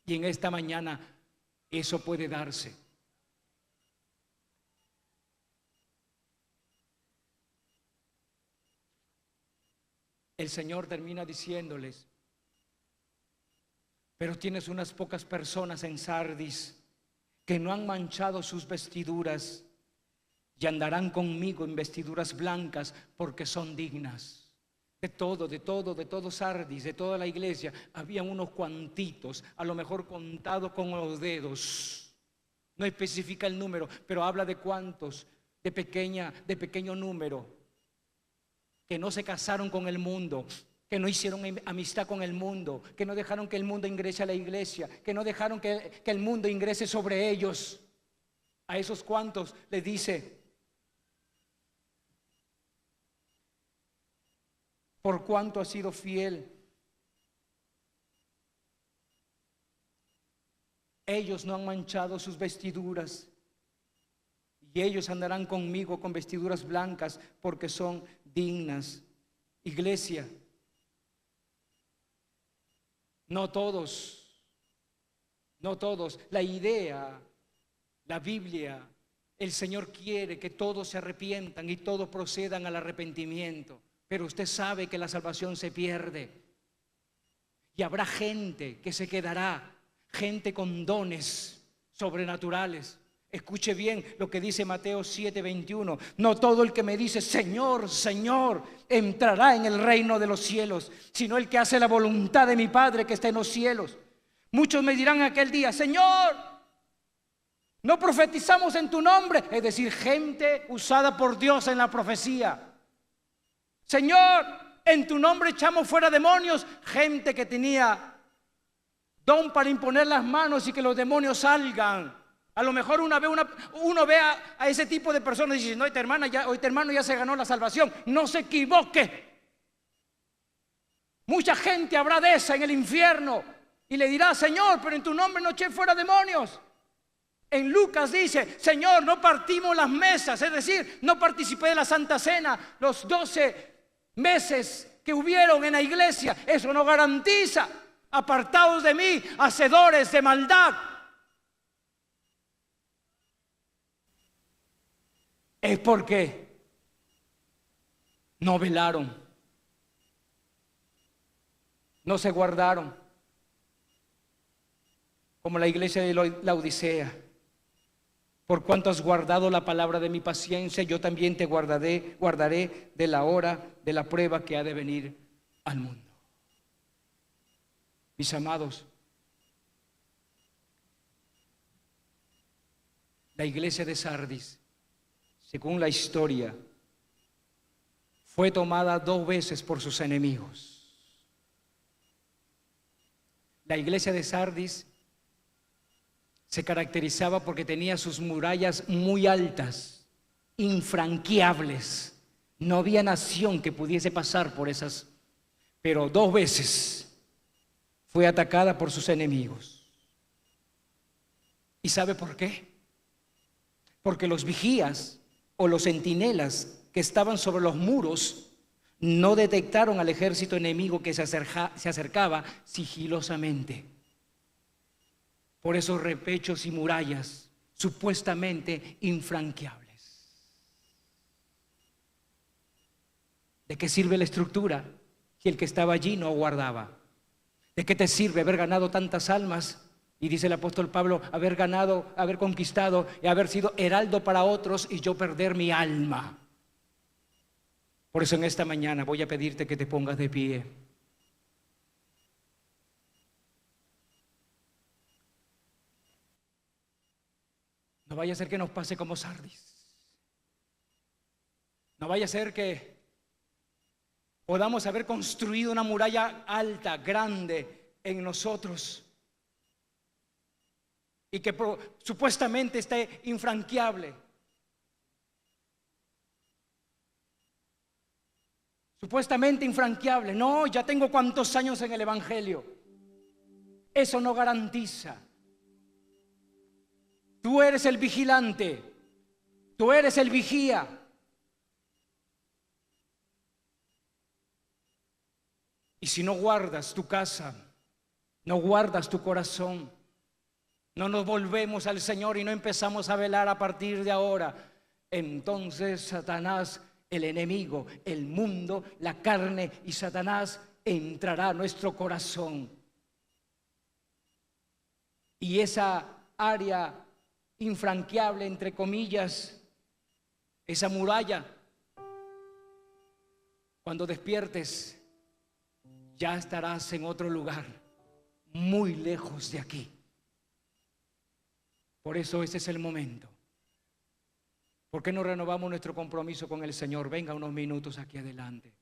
Y en esta mañana eso puede darse. El Señor termina diciéndoles, pero tienes unas pocas personas en Sardis que no han manchado sus vestiduras y andarán conmigo en vestiduras blancas porque son dignas. De todo Sardis, de toda la iglesia, había unos cuantitos, a lo mejor contados con los dedos. No especifica el número, pero habla de cuántos, de pequeño número, que no se casaron con el mundo, que no hicieron amistad con el mundo, que no dejaron que el mundo ingrese a la iglesia, que no dejaron que el mundo ingrese sobre ellos. A esos cuantos les dice, por cuanto has sido fiel, ellos no han manchado sus vestiduras y ellos andarán conmigo con vestiduras blancas porque son dignas. Iglesia, no todos, la idea, la Biblia, el Señor quiere que todos se arrepientan y todos procedan al arrepentimiento, pero usted sabe que la salvación se pierde y habrá gente que se quedará, gente con dones sobrenaturales. Escuche bien lo que dice Mateo 7:21. No todo el que me dice Señor, Señor, entrará en el reino de los cielos, sino el que hace la voluntad de mi Padre que está en los cielos. Muchos me dirán aquel día, Señor, no profetizamos en tu nombre. Es decir, gente usada por Dios en la profecía. Señor, en tu nombre echamos fuera demonios. Gente que tenía don para imponer las manos y que los demonios salgan. A lo mejor uno ve a ese tipo de personas y dice, no, este hermano ya se ganó la salvación. No se equivoque. Mucha gente habrá de esa en el infierno y le dirá, Señor, pero en tu nombre no eché fuera demonios. En Lucas dice, Señor, no partimos las mesas, es decir, no participé de la Santa Cena los 12 meses que hubieron en la iglesia. Eso no garantiza. Apartados de mí, hacedores de maldad. Es porque no velaron, no se guardaron, como la iglesia de Laodicea. Por cuanto has guardado la palabra de mi paciencia, yo también te guardaré de la hora de la prueba que ha de venir al mundo. Mis amados, la iglesia de Sardis, según la historia, fue tomada 2 veces por sus enemigos. La iglesia de Sardis se caracterizaba porque tenía sus murallas muy altas, infranqueables. No había nación que pudiese pasar por esas, pero 2 veces fue atacada por sus enemigos. ¿Y sabe por qué? Porque los vigías o los centinelas que estaban sobre los muros no detectaron al ejército enemigo que se acercaba sigilosamente. Por esos repechos y murallas supuestamente infranqueables. ¿De qué sirve la estructura si el que estaba allí no guardaba? ¿De qué te sirve haber ganado tantas almas? Y dice el apóstol Pablo, haber ganado, haber conquistado y haber sido heraldo para otros y yo perder mi alma. Por eso en esta mañana voy a pedirte que te pongas de pie. No vaya a ser que nos pase como Sardis. No vaya a ser que podamos haber construido una muralla alta, grande en nosotros y que supuestamente esté infranqueable. Supuestamente infranqueable. No, ya tengo cuántos años en el Evangelio. Eso no garantiza. Tú eres el vigilante. Tú eres el vigía. Y si no guardas tu casa, no guardas tu corazón, no nos volvemos al Señor y no empezamos a velar a partir de ahora, entonces Satanás, el enemigo, el mundo, la carne y Satanás entrará a nuestro corazón. Y esa área infranqueable, entre comillas, esa muralla, cuando despiertes, ya estarás en otro lugar, muy lejos de aquí. Por eso ese es el momento. ¿Por qué no renovamos nuestro compromiso con el Señor? Venga unos minutos aquí adelante.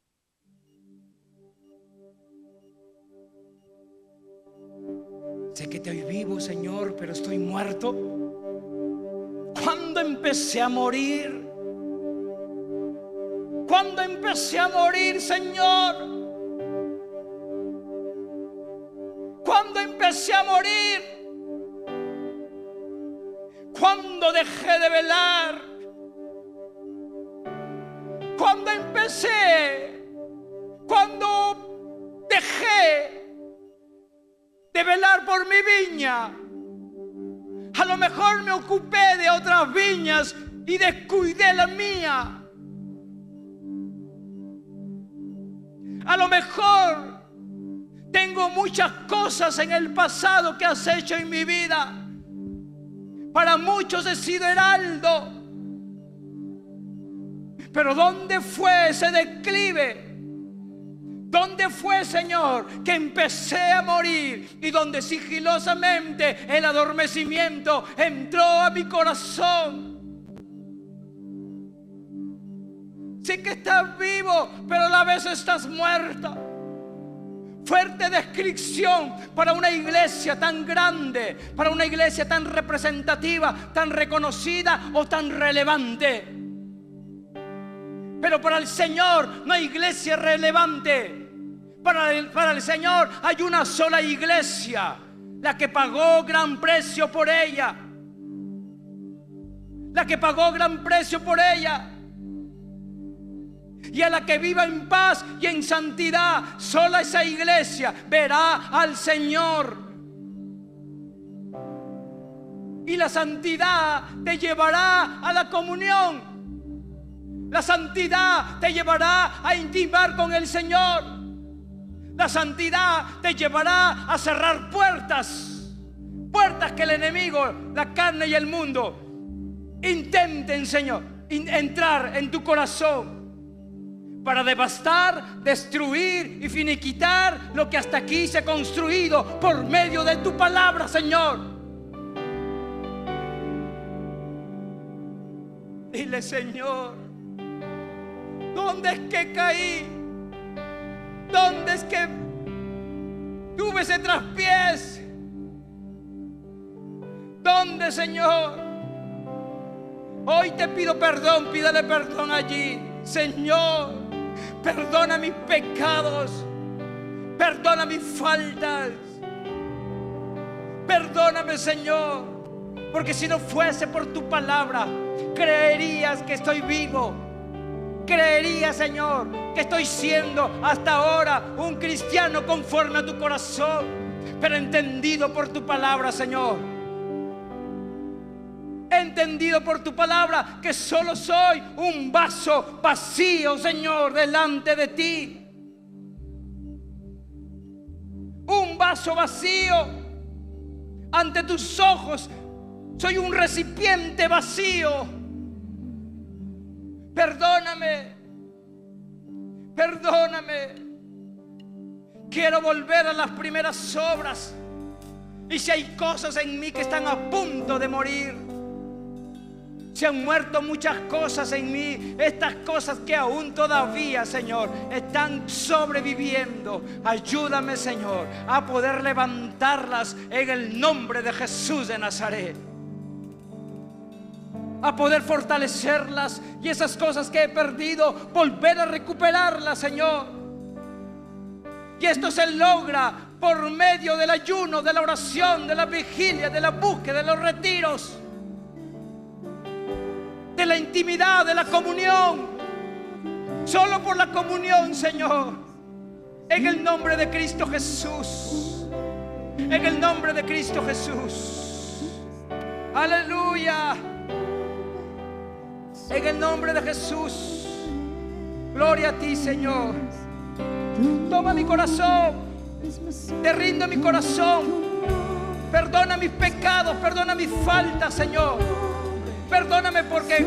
Sé que te oí vivo, Señor, pero estoy muerto. ¿Cuándo empecé a morir? ¿Cuándo empecé a morir, Señor? ¿Cuándo empecé a morir? ¿Cuándo dejé de velar? ¿Cuándo empecé? ¿Cuándo dejé de velar por mi viña? A lo mejor me ocupé de otras viñas y descuidé la mía. A lo mejor tengo muchas cosas en el pasado que has hecho en mi vida. Para muchos he sido heraldo. Pero ¿dónde fue ese declive? ¿Dónde fue, Señor, que empecé a morir y donde sigilosamente el adormecimiento entró a mi corazón? Sé que estás vivo, pero a la vez estás muerta. Fuerte descripción para una iglesia tan grande, para una iglesia tan representativa, tan reconocida o tan relevante. Pero para el Señor no hay iglesia relevante. Para el Señor hay una sola iglesia, la que pagó gran precio por ella. La que pagó gran precio por ella. Y a la que viva en paz y en santidad, sola esa iglesia verá al Señor. Y la santidad te llevará a la comunión. La santidad te llevará a intimar con el Señor. La santidad te llevará a cerrar puertas. Puertas que el enemigo, la carne y el mundo intenten, Señor, entrar en tu corazón para devastar, destruir y finiquitar lo que hasta aquí se ha construido por medio de tu palabra, Señor. Dile, Señor, ¿dónde es que caí? ¿Dónde es que tuve ese traspiés? ¿Dónde, Señor? Hoy te pido perdón, pídale perdón allí. Señor, perdona mis pecados, perdona mis faltas. Perdóname, Señor, porque si no fuese por tu palabra, creerías que estoy vivo. Creería, Señor, que estoy siendo hasta ahora un cristiano conforme a tu corazón, pero entendido por tu palabra, Señor. He entendido por tu palabra que solo soy un vaso vacío, Señor, delante de ti. Un vaso vacío ante tus ojos. Soy un recipiente vacío. Perdóname, perdóname. Quiero volver a las primeras obras. Y si hay cosas en mí que están a punto de morir, se han muerto muchas cosas en mí, estas cosas que aún todavía, Señor, están sobreviviendo. Ayúdame, Señor, a poder levantarlas en el nombre de Jesús de Nazaret. A poder fortalecerlas y esas cosas que he perdido, volver a recuperarlas, Señor. Y esto se logra por medio del ayuno, de la oración, de la vigilia, de la búsqueda, de los retiros, de la intimidad, de la comunión. Solo por la comunión, Señor. En el nombre de Cristo Jesús. En el nombre de Cristo Jesús. Aleluya. En el nombre de Jesús. Gloria a ti, Señor. Toma mi corazón. Te rindo mi corazón. Perdona mis pecados, perdona mis faltas, Señor. Perdóname porque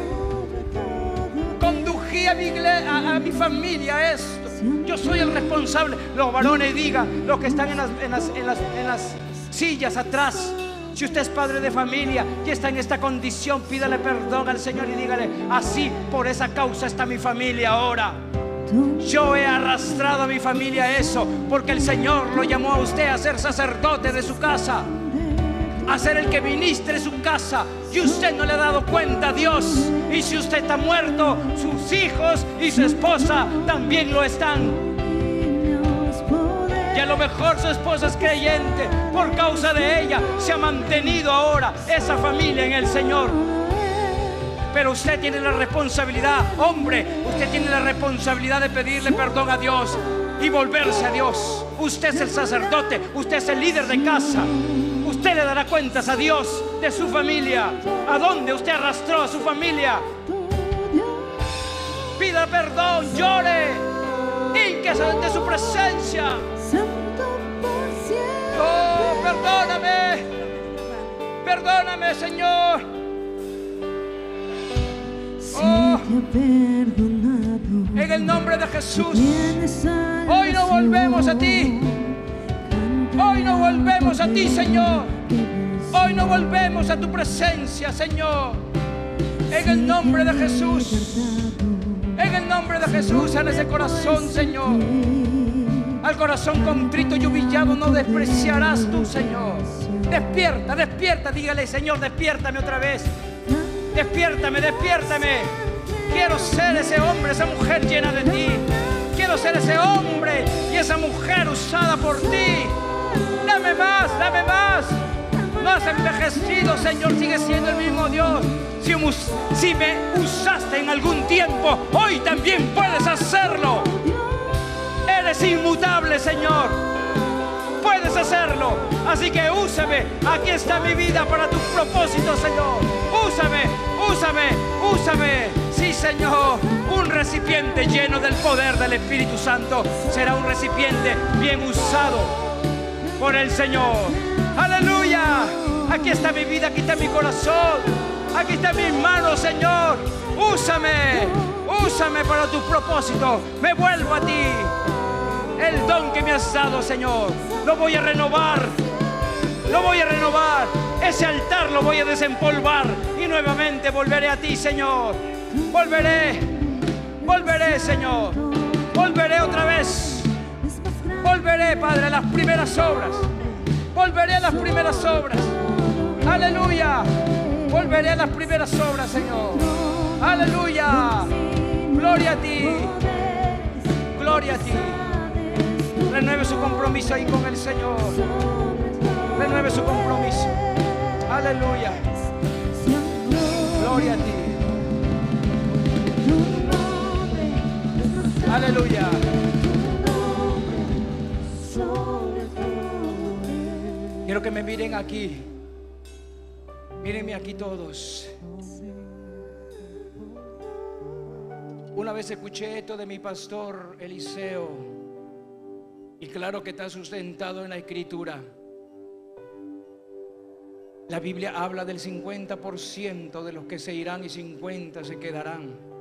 condují a mi familia a esto. Yo soy el responsable. Los varones, digan, los que están en las sillas atrás, si usted es padre de familia y está en esta condición, pídale perdón al Señor y dígale: así, por esa causa está mi familia ahora. Yo he arrastrado a mi familia a eso, porque el Señor lo llamó a usted a ser sacerdote de su casa, a ser el que ministre su casa, y usted no le ha dado cuenta a Dios. Y si usted está muerto, sus hijos y su esposa también lo están. Y a lo mejor su esposa es creyente, por causa de ella se ha mantenido ahora esa familia en el Señor. Pero usted tiene la responsabilidad, hombre, usted tiene la responsabilidad de pedirle perdón a Dios y volverse a Dios. Usted es el sacerdote, usted es el líder de casa. Usted le dará cuentas a Dios de su familia, a dónde usted arrastró a su familia. Pida perdón, llore, hínquese ante su presencia. Oh, perdóname, perdóname, Señor. Oh, en el nombre de Jesús, hoy no volvemos a ti. Hoy no volvemos a ti, Señor. Hoy no volvemos a tu presencia, Señor. En el nombre de Jesús. En el nombre de Jesús, en ese corazón, Señor. Al corazón contrito y humillado no despreciarás tú, Señor. Despierta, despierta, dígale: Señor, despiértame otra vez. Despiértame, despiértame. Quiero ser ese hombre, esa mujer llena de ti. Quiero ser ese hombre y esa mujer usada por ti. Dame más, dame más. No has envejecido, Señor, sigue siendo el mismo Dios. Si me usaste en algún tiempo, hoy también puedes hacerlo. Eres inmutable, Señor. Puedes hacerlo. Así que úsame. Aquí está mi vida para tus propósitos, Señor. Úsame, úsame, úsame. Sí, Señor. Un recipiente lleno del poder del Espíritu Santo será un recipiente bien usado por el Señor. Aleluya. Aquí está mi vida, aquí está mi corazón, aquí está mis manos, Señor. Úsame, úsame para tus propósitos. Me vuelvo a ti. El don que me has dado, Señor, lo voy a renovar. Lo voy a renovar. Ese altar lo voy a desempolvar y nuevamente volveré a ti, Señor. Volveré, volveré, Señor. Volveré otra vez. Volveré, Padre, a las primeras obras. Volveré a las primeras obras. Aleluya. Volveré a las primeras obras, Señor. Aleluya. Gloria a ti. Gloria a ti. Renueve su compromiso ahí con el Señor. Renueve su compromiso. Aleluya. Gloria a ti. Aleluya. Quiero que me miren aquí. Mírenme aquí todos. Una vez escuché esto de mi pastor Eliseo, y claro que está sustentado en la Escritura. La Biblia habla del 50% de los que se irán y 50 se quedarán.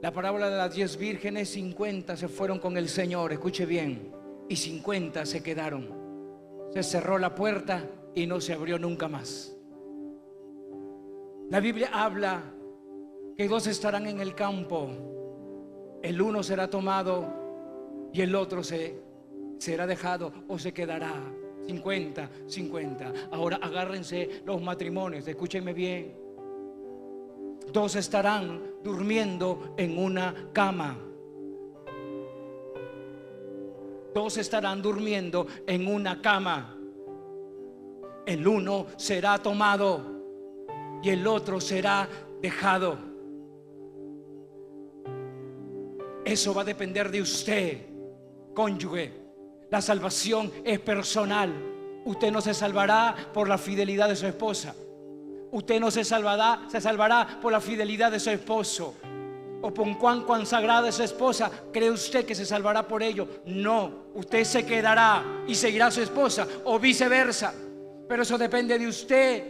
La parábola de las 10 vírgenes, 50 se fueron con el Señor, escuche bien, y 50 se quedaron. Se cerró la puerta y no se abrió nunca más. La Biblia habla que 2 estarán en el campo, el uno será tomado y el otro será dejado o se quedará. 50, 50. Ahora agárrense los matrimonios, escúchenme bien. 2 estarán durmiendo en una cama. 2 estarán durmiendo en una cama. El uno será tomado y el otro será dejado. Eso va a depender de usted, cónyuge. La salvación es personal. Usted no se salvará por la fidelidad de su esposa. Usted no se salvará por la fidelidad de su esposo, o por cuán sagrada es su esposa. ¿Cree usted que se salvará por ello? No, usted se quedará y seguirá a su esposa, o viceversa. Pero eso depende de usted.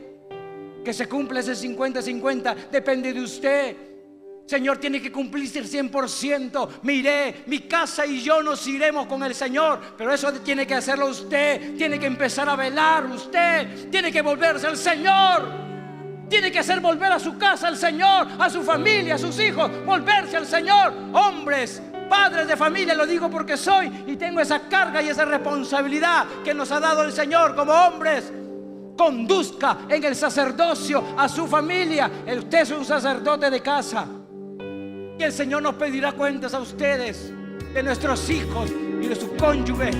Que se cumpla ese 50-50 depende de usted. Señor, tiene que cumplirse el 100%. Miré, mi casa y yo nos iremos con el Señor, pero eso tiene que hacerlo usted. Tiene que empezar a velar usted. Tiene que volverse al Señor. Tiene que hacer volver a su casa al Señor, a su familia, a sus hijos, volverse al Señor. Hombres, padres de familia, lo digo porque soy y tengo esa carga y esa responsabilidad que nos ha dado el Señor como hombres. Conduzca en el sacerdocio a su familia. Usted es un sacerdote de casa y el Señor nos pedirá cuentas a ustedes, de nuestros hijos y de sus cónyuges.